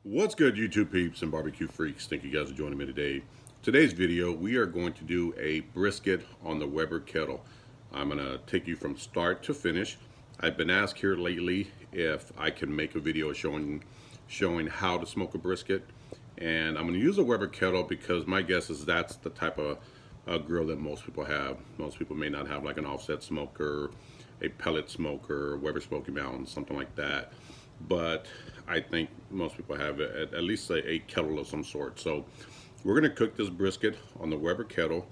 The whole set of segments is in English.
What's good, YouTube peeps and barbecue freaks? Thank you guys for joining me today. Today's video, we are going to do a brisket on the Weber Kettle. I'm going to take you from start to finish. I've been asked here lately if I can make a video showing how to smoke a brisket. And I'm going to use a Weber Kettle because my guess is that's the type of grill that most people have. Most people may not have like an offset smoker, a pellet smoker, Weber Smoky Mountain, something like that. But I think most people have at least a kettle of some sort. So we're going to cook this brisket on the Weber Kettle,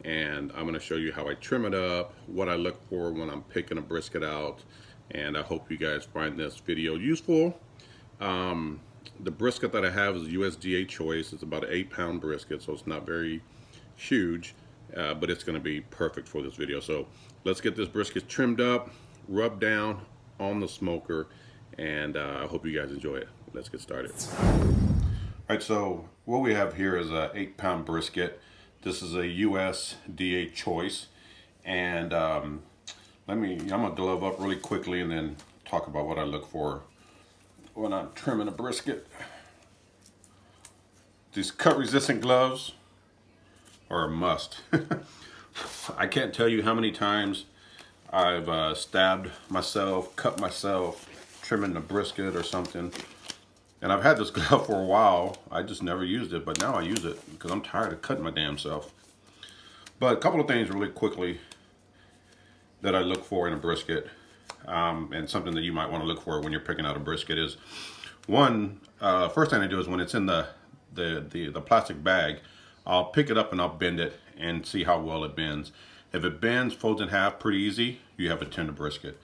and I'm going to show you how I trim it up, what I look for when I'm picking a brisket out, and I hope you guys find this video useful. The brisket that I have is USDA choice. It's about an 8-pound brisket, so it's not very huge, but it's going to be perfect for this video. So let's get this brisket trimmed up, rubbed down on the smoker, and I hope you guys enjoy it. Let's get started. All right, so what we have here is a 8-pound brisket. This is a USDA choice, and I'm gonna glove up really quickly and then talk about what I look for when I'm trimming a brisket. These cut-resistant gloves are a must. I can't tell you how many times I've stabbed myself, cut myself, trimming the brisket or something, and I've had this glove for a while. I just never used it, but now I use it because I'm tired of cutting my damn self. But a couple of things really quickly that I look for in a brisket, and something that you might want to look for when you're picking out a brisket is, one, first thing I do is when it's in the plastic bag, I'll pick it up and I'll bend it and see how well it bends. If it bends, folds in half pretty easy, you have a tender brisket.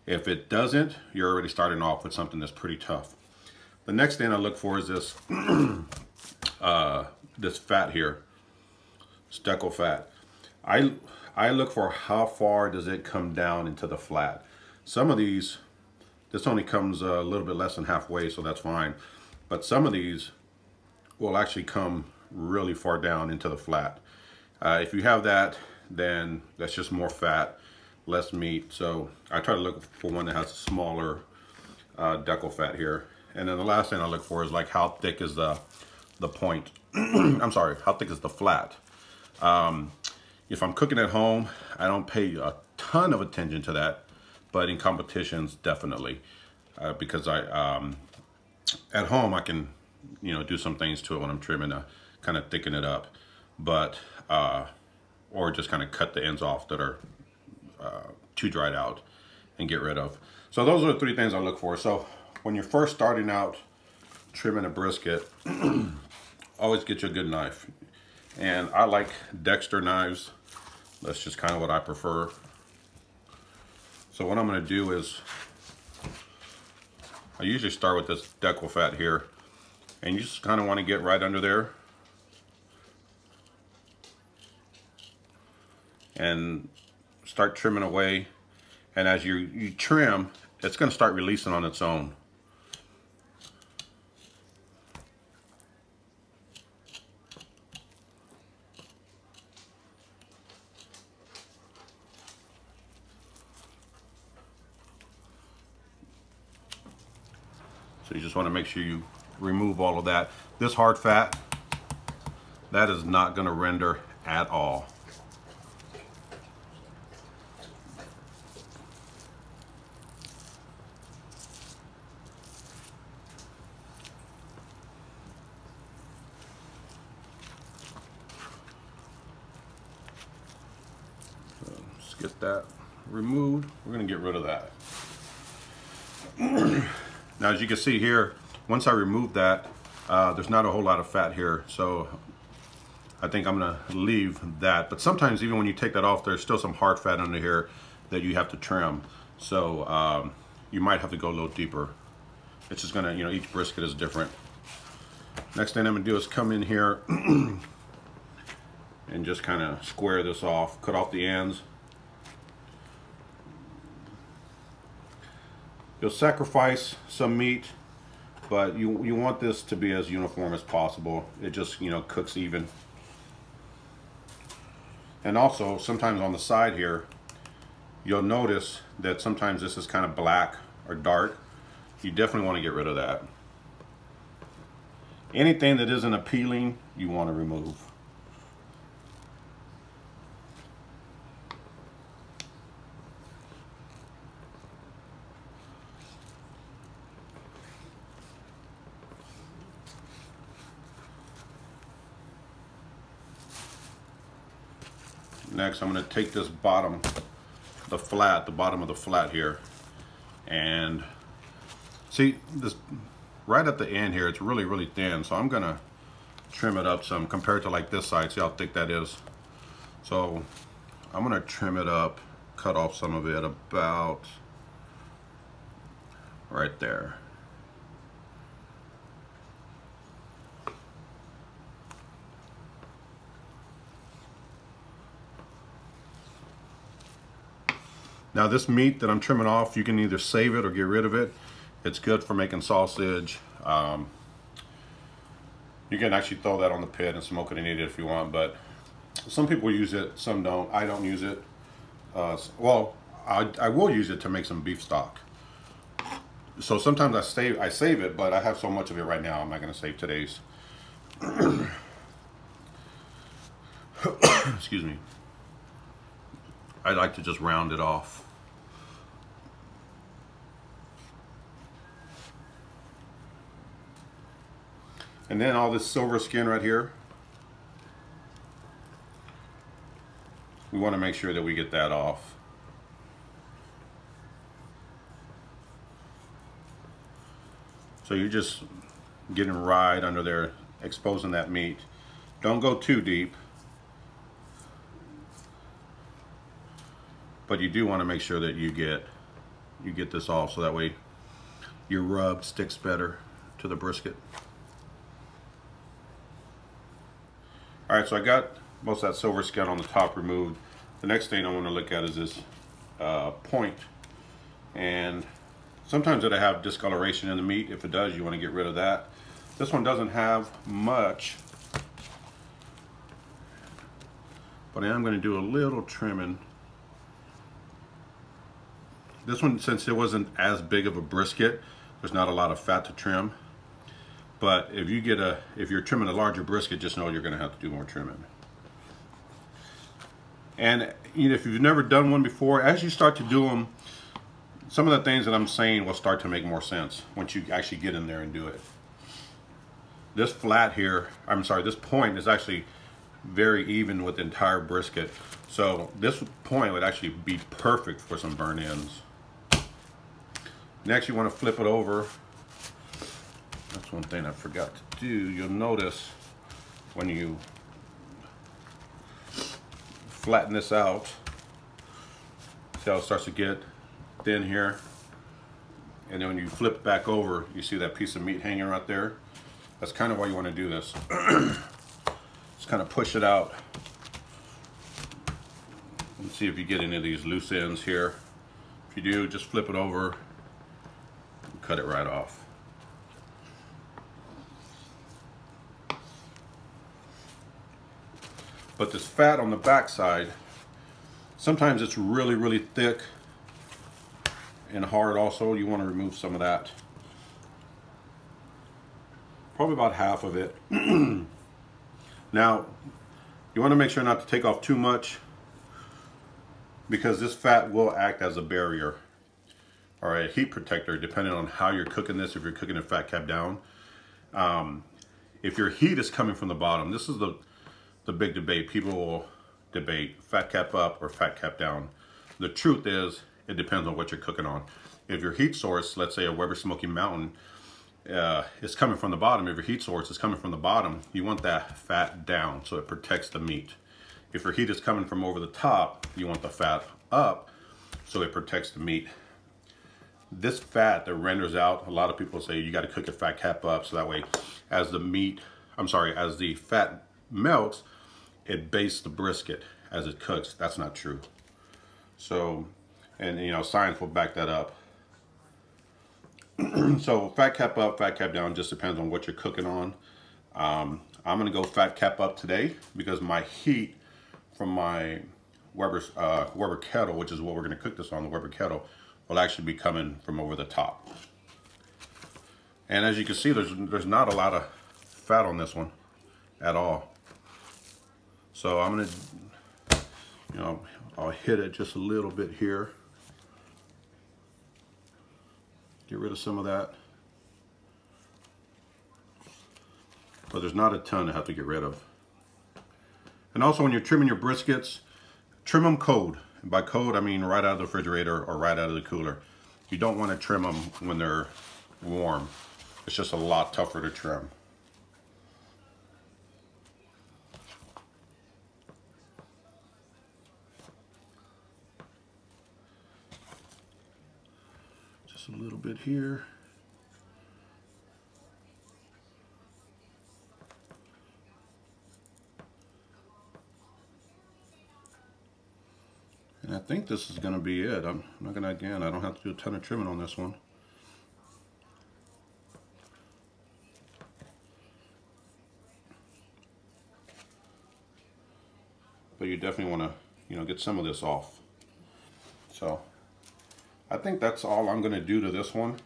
If it doesn't, you're already starting off with something that's pretty tough. The next thing I look for is this this fat here, stecle fat. I look for how far does it come down into the flat. Some of these, this only comes a little bit less than halfway, so that's fine. But some of these will actually come really far down into the flat. If you have that, then that's just more fat, less meat. So I try to look for one that has a smaller decal fat here. And then the last thing I look for is like how thick is the point. I'm sorry, how thick is the flat. If I'm cooking at home, I don't pay a ton of attention to that, but in competitions, definitely, because at home I can, do some things to it when I'm trimming to kind of thicken it up, but or just kind of cut the ends off that are too dried out and get rid of. So those are the three things I look for. So when you're first starting out trimming a brisket, always get you a good knife. And I like Dexter knives. That's just kind of what I prefer. So what I'm going to do is, I usually start with this decal fat here, and you just kind of want to get right under there and start trimming away. And as you trim, it's going to start releasing on its own. So you just want to make sure you remove all of that. This hard fat, that is not going to render at all. Get that removed. We're going to get rid of that. Now, as you can see here, once I remove that, there's not a whole lot of fat here, so I think I'm going to leave that. But sometimes even when you take that off, there's still some hard fat under here that you have to trim. So you might have to go a little deeper. It's just going to, each brisket is different. Next thing I'm going to do is come in here and just kind of square this off, cut off the ends. You'll sacrifice some meat, but you want this to be as uniform as possible. It just, cooks even. And also, sometimes on the side here, you'll notice that sometimes this is kind of black or dark. You definitely want to get rid of that. Anything that isn't appealing, you want to remove. Next, I'm going to take this bottom, the bottom of the flat here, and see this right at the end here, it's really, really thin. So I'm going to trim it up some compared to like this side. See how thick that is? So I'm going to trim it up, cut off some of it about right there. Now this meat that I'm trimming off, you can either save it or get rid of it. It's good for making sausage. You can actually throw that on the pit and smoke it and eat it if you want, but some people use it, some don't. I don't use it. Well, I will use it to make some beef stock. So sometimes I save it, but I have so much of it right now, I'm not going to save today's. Excuse me. I like to just round it off. And then all this silver skin right here, we want to make sure that we get that off. So you're just getting right under there, exposing that meat. Don't go too deep. But you do want to make sure that you get this off, so that way your rub sticks better to the brisket. All right, so I got most of that silver skin on the top removed. The next thing I want to look at is this point. And sometimes it'll have discoloration in the meat. If it does, you want to get rid of that. This one doesn't have much, but I am going to do a little trimming. This one, since it wasn't as big of a brisket, there's not a lot of fat to trim. But if you're trimming a larger brisket, just know you're going to have to do more trimming. And you know, if you've never done one before, as you start to do them, some of the things that I'm saying will start to make more sense once you actually get in there and do it. This flat here, this point is actually very even with the entire brisket. So this point would actually be perfect for some burn ends. Next, you want to flip it over. That's one thing I forgot to do. You'll notice when you flatten this out, see how it starts to get thin here? And then when you flip it back over, you see that piece of meat hanging right there? That's kind of why you want to do this. Just kind of push it out and see if you get any of these loose ends here. If you do, just flip it over and cut it right off. But this fat on the back side, sometimes it's really, really thick and hard also. You want to remove some of that. Probably about half of it. Now, you want to make sure not to take off too much, because this fat will act as a barrier or a heat protector depending on how you're cooking this. If you're cooking it fat cap down, if your heat is coming from the bottom, this is the big debate. People will debate fat cap up or fat cap down. The truth is, it depends on what you're cooking on. If your heat source, let's say a Weber Smoky Mountain, is coming from the bottom, if your heat source is coming from the bottom, you want that fat down so it protects the meat. If your heat is coming from over the top, you want the fat up so it protects the meat. This fat that renders out, a lot of people say you got to cook it fat cap up, so that way as as the fat melts, it bastes the brisket as it cooks. That's not true. So, and you know, science will back that up. So fat cap up, fat cap down, just depends on what you're cooking on. I'm gonna go fat cap up today because my heat from my Weber Kettle, which is what we're gonna cook this on, the Weber Kettle, will actually be coming from over the top. And as you can see, there's not a lot of fat on this one at all. So I'm gonna, I'll hit it just a little bit here. Get rid of some of that. But there's not a ton I have to get rid of. And also when you're trimming your briskets, trim them cold. And by cold, I mean right out of the refrigerator or right out of the cooler. You don't want to trim them when they're warm. It's just a lot tougher to trim. Just a little bit here. And I think this is going to be it. I'm not going to, again, I don't have to do a ton of trimming on this one. But you definitely want to, get some of this off. So I think that's all I'm going to do to this one.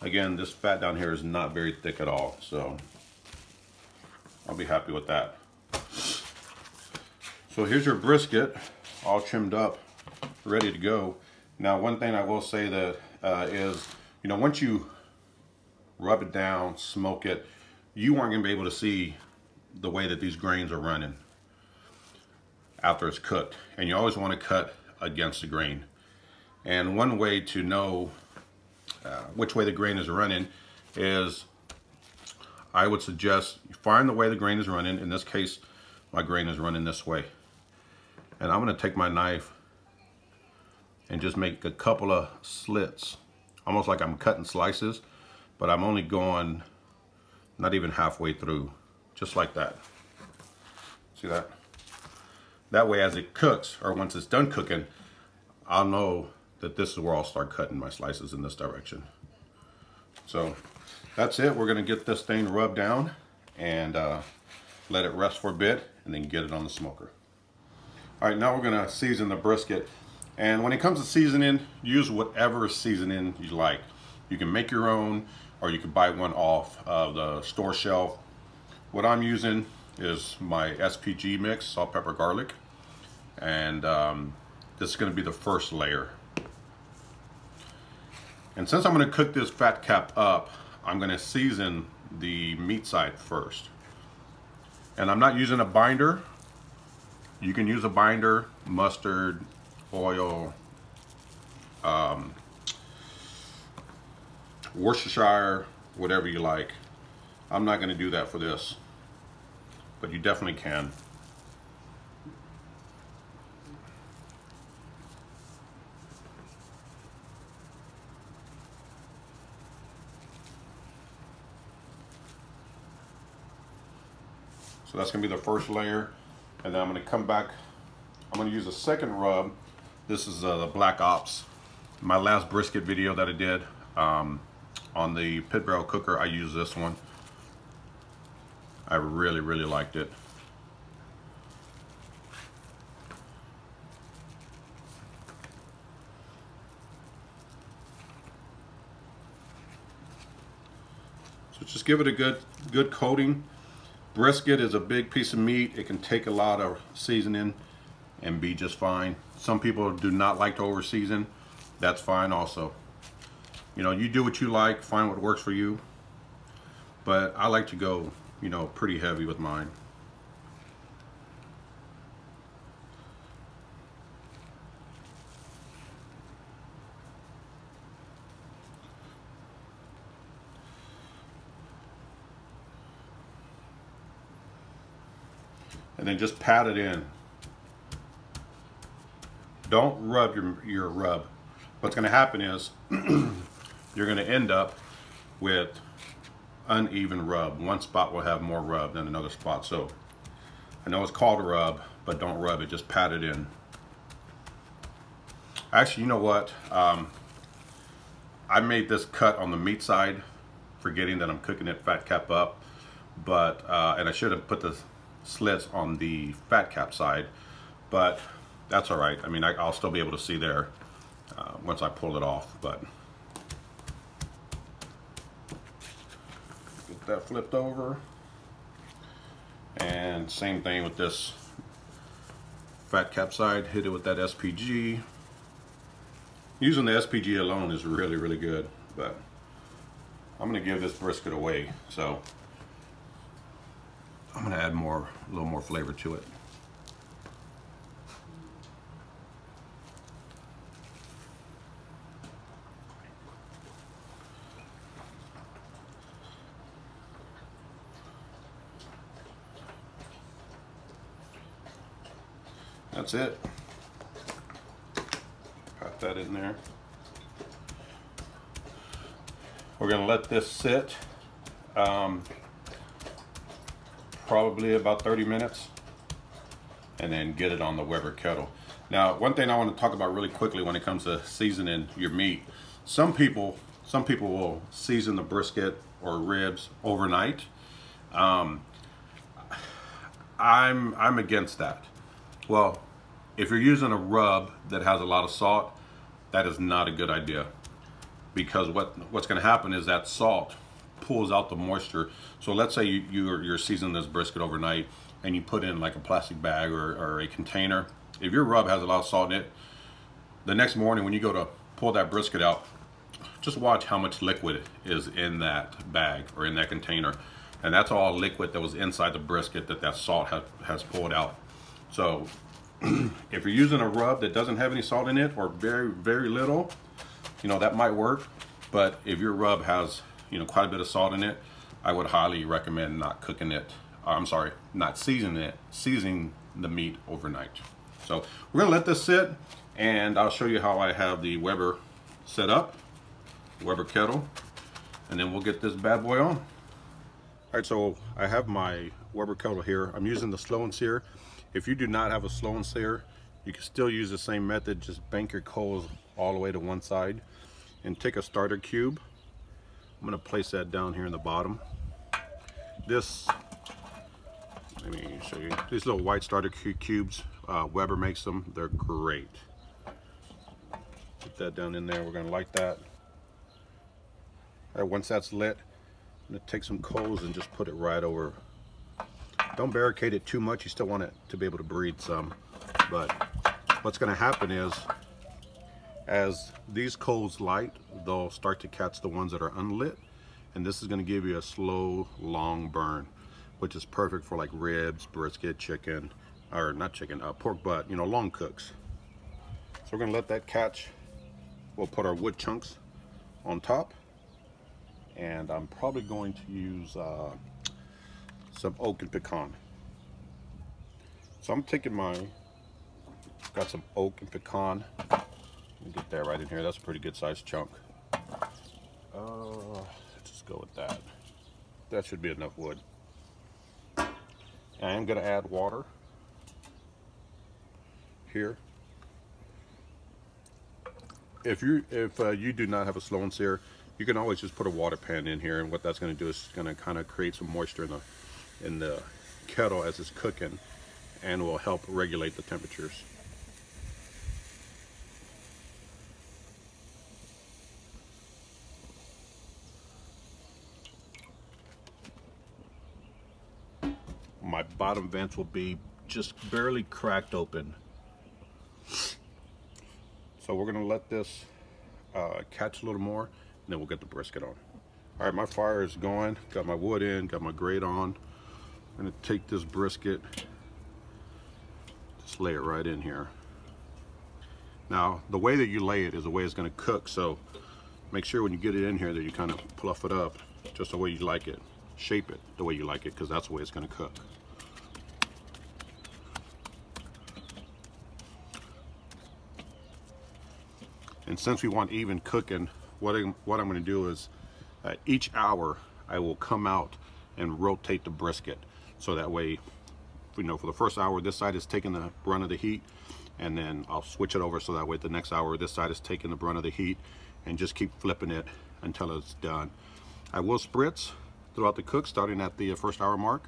Again, this fat down here is not very thick at all, so I'll be happy with that. So here's your brisket, all trimmed up, ready to go. Now, one thing I will say that is, once you rub it down, smoke it, you aren't going to be able to see the way that these grains are running after it's cooked. And you always want to cut against the grain. And one way to know which way the grain is running is, I would suggest you find the way the grain is running. In this case, my grain is running this way. And I'm going to take my knife and just make a couple of slits, almost like I'm cutting slices, but I'm only going not even halfway through, just like that. See that? That way, as it cooks, or once it's done cooking, I'll know that this is where I'll start cutting my slices in this direction. So that's it. We're going to get this thing rubbed down and let it rest for a bit, and then get it on the smoker. All right, now we're going to season the brisket. And when it comes to seasoning, use whatever seasoning you like. You can make your own, or you can buy one off of the store shelf. What I'm using is my SPG mix, salt, pepper, garlic. And this is going to be the first layer. And since I'm going to cook this fat cap up, I'm going to season the meat side first. And I'm not using a binder. You can use a binder, mustard, oil, Worcestershire, whatever you like. I'm not going to do that for this, but you definitely can. So that's going to be the first layer. And then I'm going to come back, I'm going to use a second rub. This is the Black Ops. My last brisket video that I did on the pit barrel cooker, I used this one. I really, really liked it. So just give it a good coating. Brisket is a big piece of meat. It can take a lot of seasoning and be just fine. Some people do not like to over season. That's fine also. You do what you like, find what works for you. But I like to go, pretty heavy with mine. And then just pat it in. Don't rub your rub. What's going to happen is you're going to end up with uneven rub. One spot will have more rub than another spot. So I know it's called a rub, but don't rub it. Just pat it in. Actually, you know what? I made this cut on the meat side, forgetting that I'm cooking it fat cap up. But and I should have put the slits on the fat cap side, but that's all right. I mean, I'll still be able to see there once I pull it off. But that flipped over. And same thing with this fat cap side, hit it with that SPG. Using the SPG alone is really, really good, but I'm gonna give this brisket away, so I'm gonna add a little more flavor to it. That's it. Pop that in there. We're gonna let this sit probably about 30 minutes and then get it on the Weber Kettle. Now, one thing I want to talk about really quickly when it comes to seasoning your meat. Some people will season the brisket or ribs overnight. I'm against that. Well, if you're using a rub that has a lot of salt, that is not a good idea, because what's going to happen is that salt pulls out the moisture. So let's say you're seasoning this brisket overnight and you put in like a plastic bag or a container. If your rub has a lot of salt in it, the next morning when you go to pull that brisket out, just watch how much liquid is in that bag or in that container, and that's all liquid that was inside the brisket that salt has pulled out. So if you're using a rub that doesn't have any salt in it, or very, very little, that might work. But if your rub has, quite a bit of salt in it, I would highly recommend not cooking it. Not seasoning the meat overnight. So we're gonna let this sit, and I'll show you how I have the Weber set up, Weber Kettle, and then we'll get this bad boy on. All right, so I have my Weber Kettle here. I'm using the slow and sear. If you do not have a slow and sear, you can still use the same method. Just bank your coals all the way to one side and take a starter cube. I'm going to place that down here in the bottom. Let me show you. These little white starter cubes, Weber makes them. They're great. Put that down in there. We're going to light that. All right, once that's lit, I'm going to take some coals and just put it right over. Don't barricade it too much. You still want it to be able to breathe some. But what's going to happen is, as these coals light, they'll start to catch the ones that are unlit, and this is going to give you a slow, long burn, which is perfect for like ribs, brisket, chicken, or not chicken, pork butt, long cooks. So we're going to let that catch. We'll put our wood chunks on top, and I'm probably going to use some oak and pecan. So I'm taking got some oak and pecan. Get that right in here. That's a pretty good sized chunk. Let's just go with that. That should be enough wood. I am going to add water here. If you do not have a slow and sear, you can always just put a water pan in here, and what that's going to do is it's going to kind of create some moisture in the kettle as it's cooking, and will help regulate the temperatures. My bottom vents will be just barely cracked open. So we're gonna let this catch a little more, and then we'll get the brisket on. All right, my fire is going. Got my wood in, got my grate on. I'm gonna take this brisket, just lay it right in here. Now, the way that you lay it is the way it's gonna cook, so make sure when you get it in here that you kind of fluff it up just the way you like it. Shape it the way you like it, because that's the way it's gonna cook. And since we want even cooking, what I'm going to do is each hour I will come out and rotate the brisket, so that way, for the first hour this side is taking the brunt of the heat, and then I'll switch it over so that way the next hour this side is taking the brunt of the heat, and just keep flipping it until it's done. I will spritz throughout the cook starting at the first hour mark,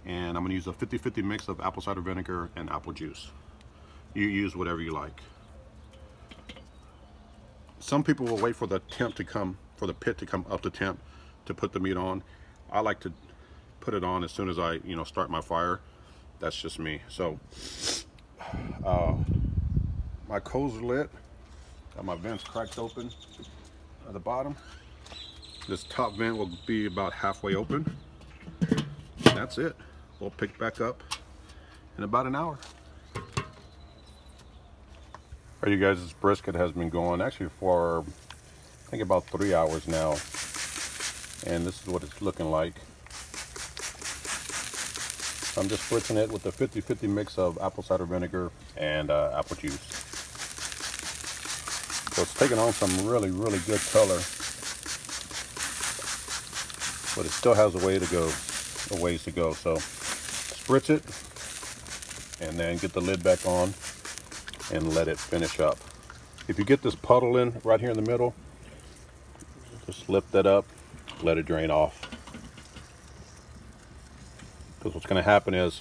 and I'm going to use a 50-50 mix of apple cider vinegar and apple juice. You use whatever you like. Some people will wait for the temp to come, for the pit to come up to temp to put the meat on. I like to put it on as soon as I, start my fire. That's just me. So my coals are lit. Got my vents cracked open at the bottom. This top vent will be about halfway open. That's it. We'll pick back up in about an hour. All right, you guys, this brisket has been going actually for I think about 3 hours now, and this is what it's looking like. I'm just spritzing it with a 50-50 mix of apple cider vinegar and apple juice. So it's taking on some really good color, but it still has a ways to go. So spritz it and then get the lid back on and let it finish up. If you get this puddle in right here in the middle, just lift that up, let it drain off. Because what's going to happen is,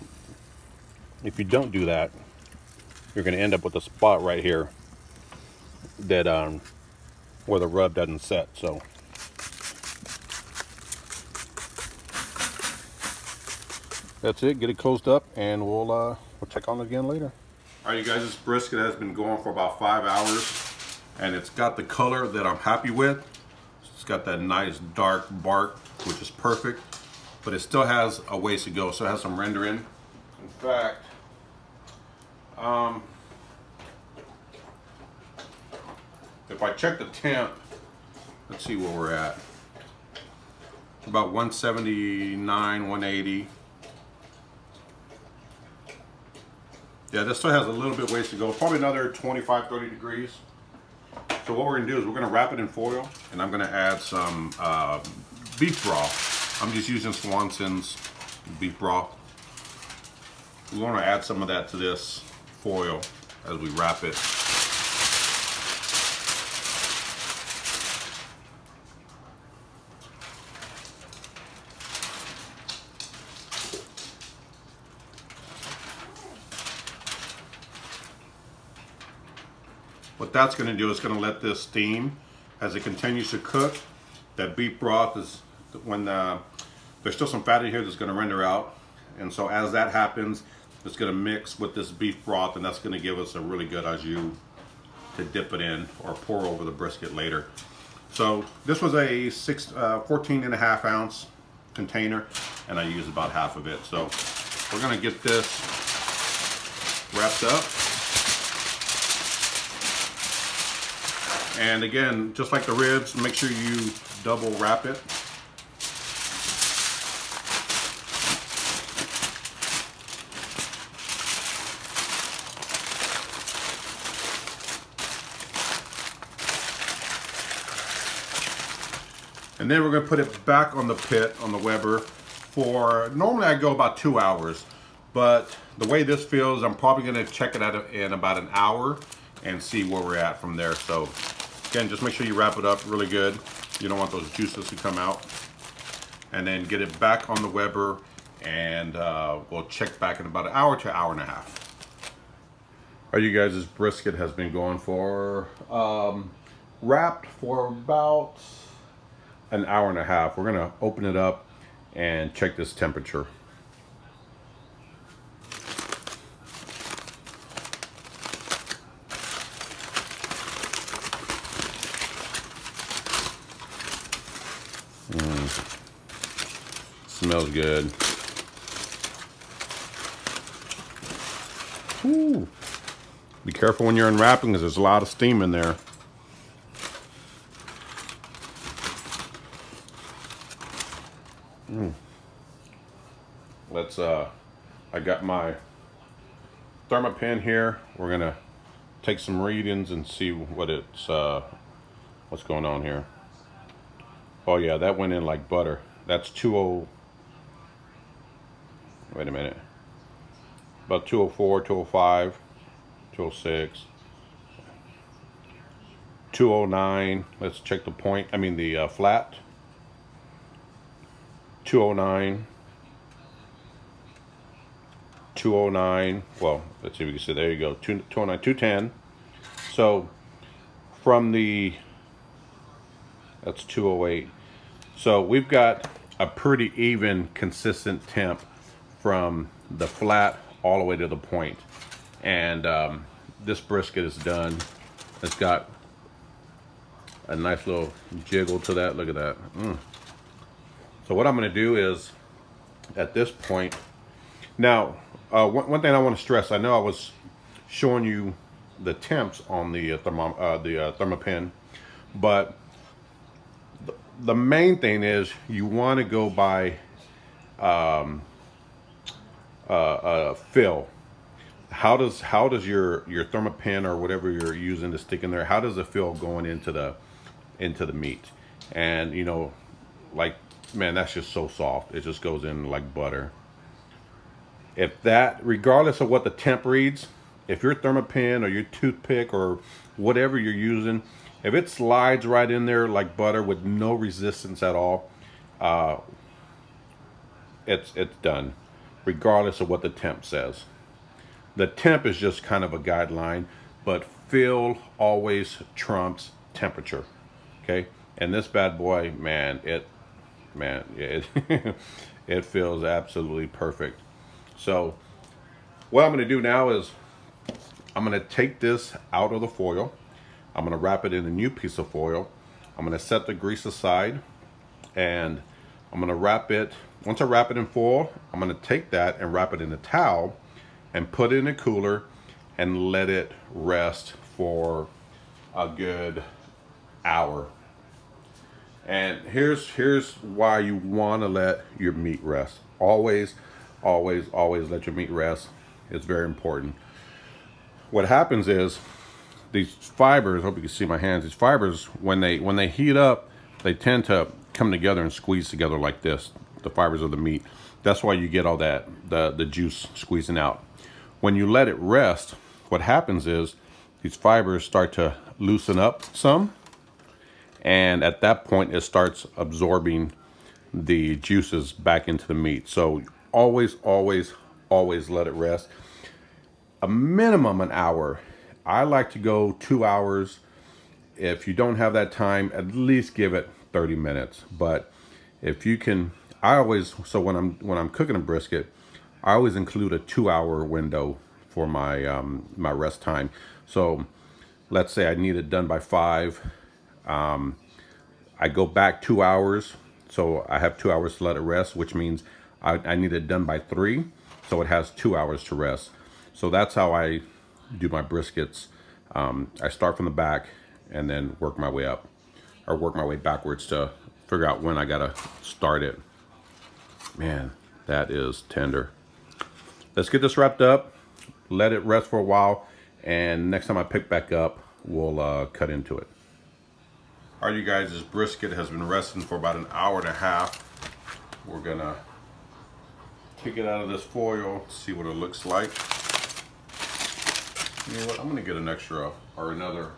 if you don't do that, you're going to end up with a spot right here that where the rub doesn't set. So that's it. Get it closed up, and we'll check on it again later. All right, you guys, this brisket has been going for about 5 hours, and it's got the color that I'm happy with. It's got that nice dark bark, which is perfect, but it still has a ways to go. So it has some rendering. In fact, if I check the temp, let's see where we're at. About 179, 180. Yeah, this still has a little bit ways to go. Probably another 25, 30 degrees. So what we're gonna do is we're gonna wrap it in foil, and I'm gonna add some beef broth. I'm just using Swanson's beef broth. We wanna add some of that to this foil as we wrap it. What that's going to do is going to let this steam as it continues to cook. That beef broth is, when there's still some fat in here that's going to render out, and so as that happens, it's going to mix with this beef broth, and that's going to give us a really good au jus to dip it in or pour over the brisket later. So this was a 14.5 ounce container, and I used about half of it. So we're going to get this wrapped up. And again, just like the ribs, make sure you double wrap it. And then we're going to put it back on the pit, on the Weber, for, normally I go about 2 hours, but the way this feels, I'm probably going to check it out in about an hour and see where we're at from there. So again, just make sure you wrap it up really good. You don't want those juices to come out. And then get it back on the Weber, and we'll check back in about an hour to an hour and a half. All right, you guys, this brisket has been going for, wrapped for about an hour and a half. We're gonna open it up and check this temperature. Smells good. Ooh. Be careful when you're unwrapping, because there's a lot of steam in there. Let's I got my thermopen here. We're gonna take some readings and see what it's what's going on here. Oh yeah, that went in like butter. That's 20. Wait a minute. About 204, 205, 206, 209. Let's check the point. I mean the flat. 209. 209. Well, let's see if we can see. There you go. 209, 210. So from the, that's 208. So we've got a pretty even, consistent temp from the flat all the way to the point. And this brisket is done. It's got a nice little jiggle to that. Look at that. So what I'm going to do is, at this point, now one thing I want to stress. I know I was showing you the temps on the thermopen, but the main thing is you want to go by fill. How does your thermopen or whatever you're using to stick in there, how does it feel going into the meat? And you know, like, man, that's just so soft. It just goes in like butter. If that, regardless of what the temp reads, if your thermopen or your toothpick or whatever you're using, if it slides right in there like butter with no resistance at all, it's done, regardless of what the temp says. The temp is just kind of a guideline, but feel always trumps temperature. Okay, and this bad boy, man, it it feels absolutely perfect. So what I'm going to do now is I'm going to take this out of the foil. I'm going to wrap it in a new piece of foil. I'm going to set the grease aside, and I'm going to wrap it. Once I wrap it in foil, I'm going to take that and wrap it in a towel and put it in a cooler and let it rest for a good hour. And here's why you want to let your meat rest. Always let your meat rest. It's very important. What happens is these fibers, I hope you can see my hands, these fibers, when they heat up, they tend to come together and squeeze together like this, the fibers of the meat. That's why you get all that, the juice squeezing out. When you let it rest, what happens is these fibers start to loosen up some, and at that point it starts absorbing the juices back into the meat. So always let it rest. A minimum an hour. I like to go 2 hours. If you don't have that time, at least give it 30 minutes. But if you can, so when I'm cooking a brisket, I always include a 2-hour window for my my rest time. So let's say I need it done by 5. I go back 2 hours, so I have 2 hours to let it rest, which means I need it done by 3, so it has 2 hours to rest. So that's how I do my briskets. I start from the back and then work my way up, or work my way backwards to figure out when I gotta start it. Man, that is tender. Let's get this wrapped up, let it rest for a while, and next time I pick back up, we'll cut into it. All right, you guys, this brisket has been resting for about an hour and a half. We're gonna take it out of this foil, see what it looks like. You know what, I'm gonna get an extra, or another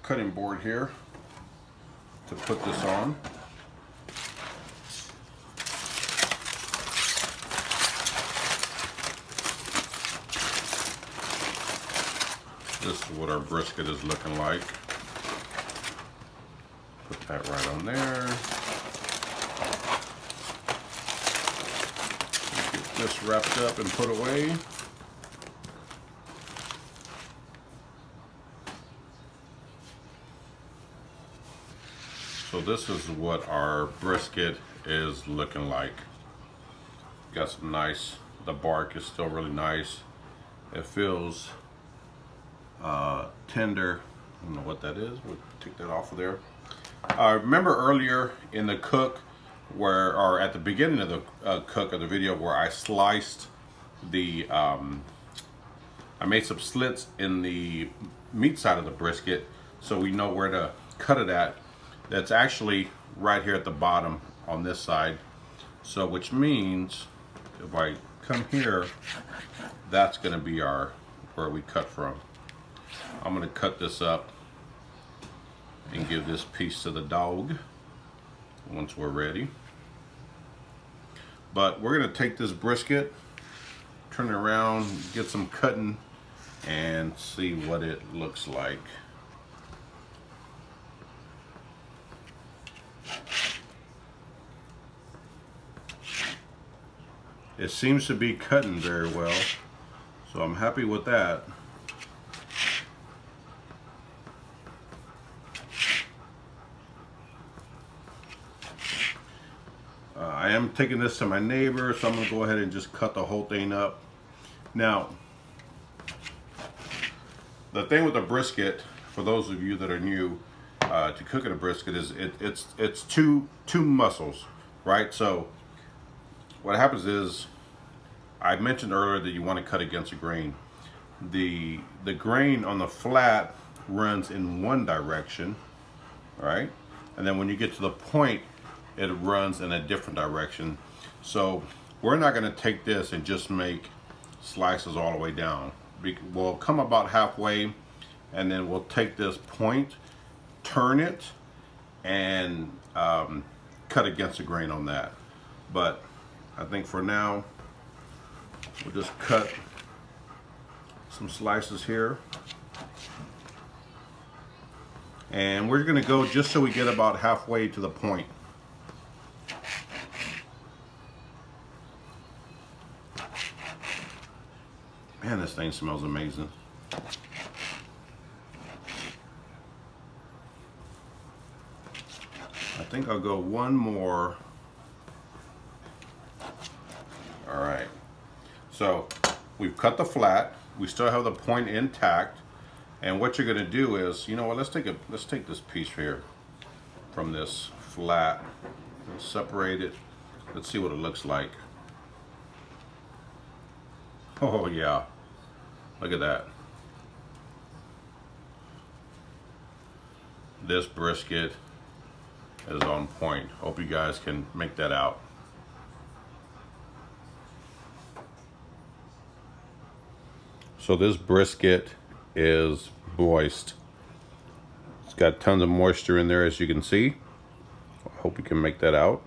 cutting board here to put this on. This is what our brisket is looking like. Put that right on there. Get this wrapped up and put away. So this is what our brisket is looking like. Got some nice, the bark is still really nice. It feels tender. I don't know what that is. We'll take that off of there. Remember earlier in the cook, or at the beginning of the cook of the video, where I sliced the, I made some slits in the meat side of the brisket so we know where to cut it at. That's actually right here at the bottom on this side. So which means if I come here, that's gonna be where we cut from. I'm gonna cut this up and give this piece to the dog once we're ready. But we're gonna take this brisket, turn it around, get some cutting, and see what it looks like. it seems to be cutting very well, so I'm happy with that. I am taking this to my neighbor, so I'm going to go ahead and just cut the whole thing up. Now, the thing with a brisket, for those of you that are new to cooking a brisket, is it's two muscles, right? So what happens is, I mentioned earlier that you want to cut against the grain. The grain on the flat runs in one direction, right? And then when you get to the point, it runs in a different direction. So we're not going to take this and just make slices all the way down. We'll come about halfway, and then we'll take this point, turn it, and cut against the grain on that. But I think for now, we'll just cut some slices here. And we're going to go just so we get about halfway to the point. Man, this thing smells amazing. I think I'll go one more. All right. So we've cut the flat. We still have the point intact. And what you're going to do is, you know what? Let's take this piece here from this flat. Let's separate it. Let's see what it looks like. Oh yeah. Look at that. This brisket is on point. Hope you guys can make that out. So this brisket is moist. It's got tons of moisture in there, as you can see. I hope you can make that out.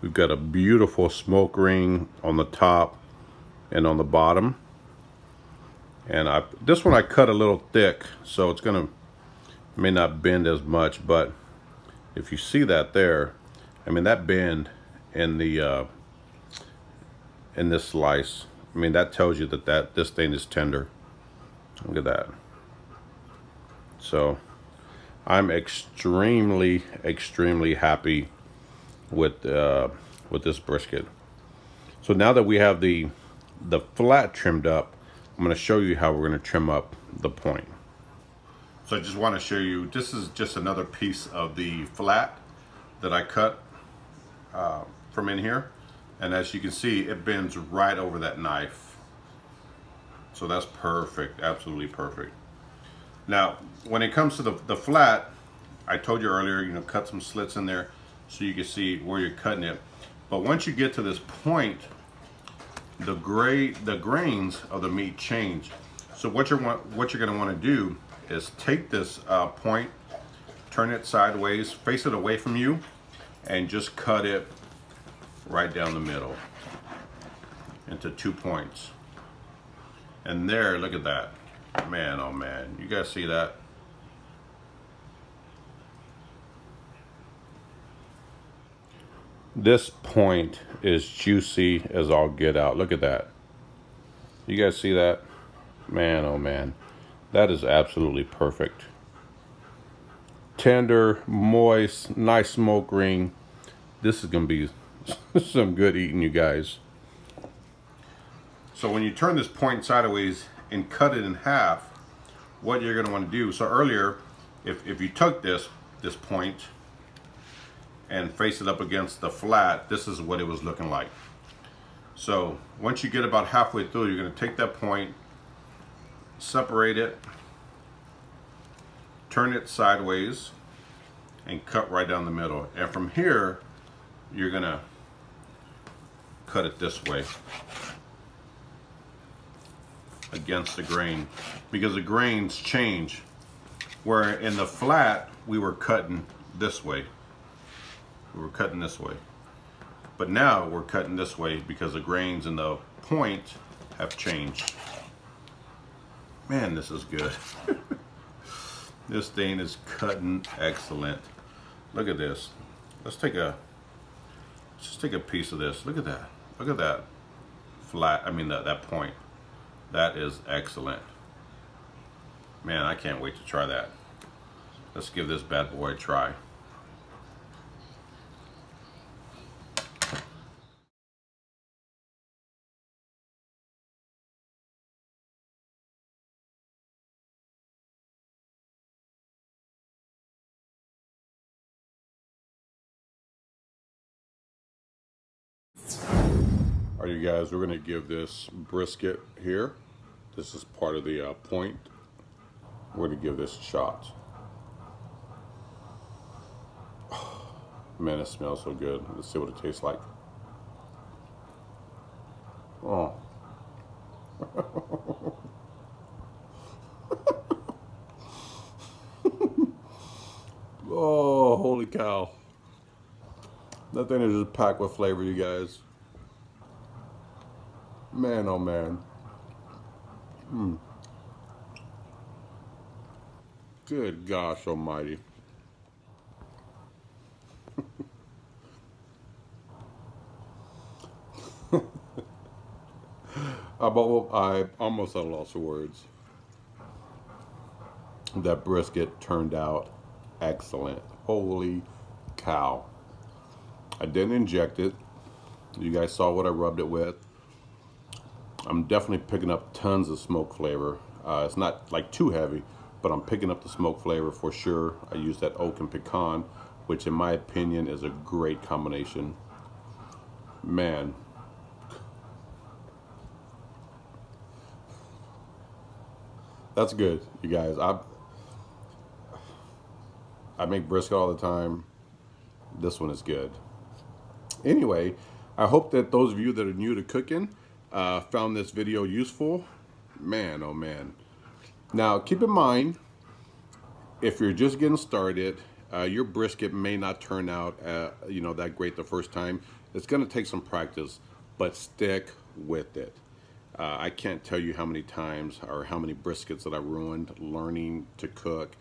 We've got a beautiful smoke ring on the top and on the bottom. And this one I cut a little thick, so it's may not bend as much, but if you see that there, I mean, that bend in the in this slice, I mean, that tells you that this thing is tender. Look at that. So I'm extremely happy with this brisket. So now that we have the flat trimmed up, I'm going to show you how we're going to trim up the point. So I just want to show you, this is just another piece of the flat that I cut from in here. And as you can see, it bends right over that knife. So that's perfect, absolutely perfect. Now, when it comes to the flat, I told you earlier, you know, cut some slits in there so you can see where you're cutting it. But once you get to this point, the grains of the meat change. So what you're going to want to do is take this point, turn it sideways, face it away from you, and just cut it right down the middle into 2 points. And there, look at that. Man, oh man, you guys see that? This point is juicy as all get out. Look at that. You guys see that? Man, oh man. That is absolutely perfect. Tender, moist, nice smoke ring. This is going to be some good eating, you guys. So when you turn this point sideways and cut it in half, what you're going to want to do, so earlier, if you took this point and face it up against the flat, this is what it was looking like. So once you get about halfway through, you're going to take that point, separate it, turn it sideways, and cut right down the middle. And from here, you're going to cut it this way against the grain, because the grains change. Where in the flat, we were cutting this way. We were cutting this way. But now we're cutting this way because the grains in the point have changed. Man, this is good. This thing is cutting excellent. Look at this. Let's just take a piece of this. Look at that. Look at that. flat, I mean that point. That is excellent. Man, I can't wait to try that. Let's give this bad boy a try. All right, you guys, we're gonna give this brisket here. This is part of the point. We're gonna give this a shot. Man, it smells so good. Let's see what it tastes like. Oh. Oh, holy cow. That thing is just packed with flavor, you guys. Man, oh man. Good gosh almighty. I almost had a loss of words. That brisket turned out excellent. Holy cow. I didn't inject it. You guys saw what I rubbed it with. I'm definitely picking up tons of smoke flavor. It's not like too heavy, but I'm picking up the smoke flavor for sure. I used that oak and pecan, which in my opinion is a great combination. Man. That's good, you guys. I make brisket all the time. This one is good. Anyway, I hope that those of you that are new to cooking found this video useful. Man, oh man. Now, keep in mind, if you're just getting started, your brisket may not turn out that great the first time. It's going to take some practice, but stick with it. I can't tell you how many times or how many briskets that I ruined learning to cook,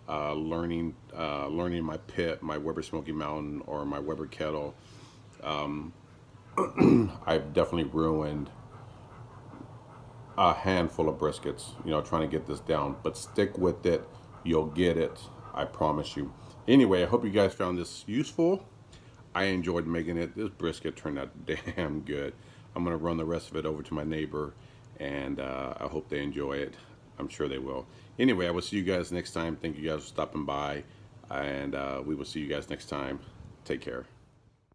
learning my pit, my Weber Smoky Mountain or my Weber Kettle. I've definitely ruined a handful of briskets, trying to get this down, but stick with it. You'll get it. I promise you. Anyway, I hope you guys found this useful. I enjoyed making it. This brisket turned out damn good. I'm going to run the rest of it over to my neighbor, and I hope they enjoy it. I'm sure they will. Anyway, I will see you guys next time. Thank you guys for stopping by, and we will see you guys next time. Take care.